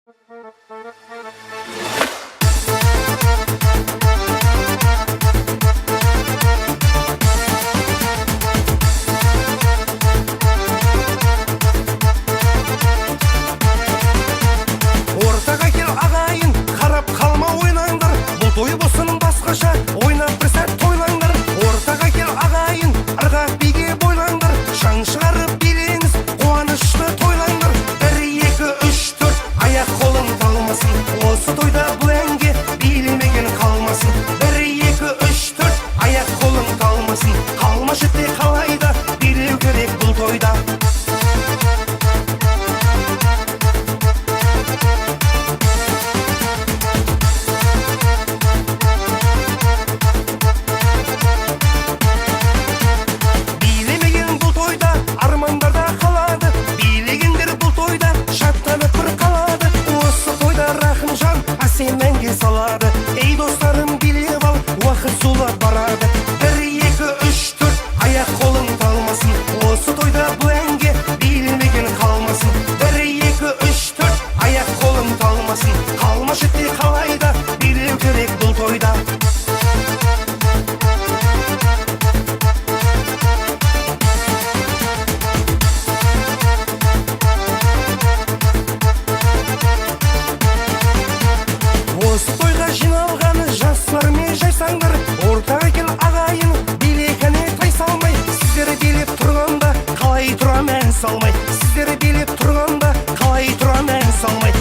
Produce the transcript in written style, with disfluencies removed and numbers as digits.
Ортаға кел ағайын, қарап қалма ойнаңдар. Бұл той болсын басқаша, ойнап бір сәт тойлаңдар. Ортаға кел ағайын, ырғақ биге бойлаңдар. Шаң шығарып билеңіз, қуанышты тойлаңдар. 1, 2, 3, 4, аяқ қолың талмасын. Осы тойда бұл әнге билемеген қалмасын. 1, 2, 3, 4, аяқ қолың талмасын. Қалмашы те қалайда, билеу керек бұл тойда. Армандарда қалады, билегендер бұл тойда шаттанып бір қалады. Осы тойда рахымжан әсем әнге салады. Ей достарым, билеп ал, уақыт зулап барады. 1, 2, 3, 4, аяқ қолың талмасын. Осы тойда бұл әнге билемеген қалмасын. 1, 2, 3, 4, аяқ қолың талмасын. Қалмашы те қалайда, билеу керек бұл тойда. Осы тойға жиналғаны жастар мен жайсаңдар. Ортаға кел ағайын, билегіне тай салмай. Сіздері билеп тұрғанда қалай тұрам ән салмай. Сіздері билеп тұрғанда қалай тұрам ән салмай.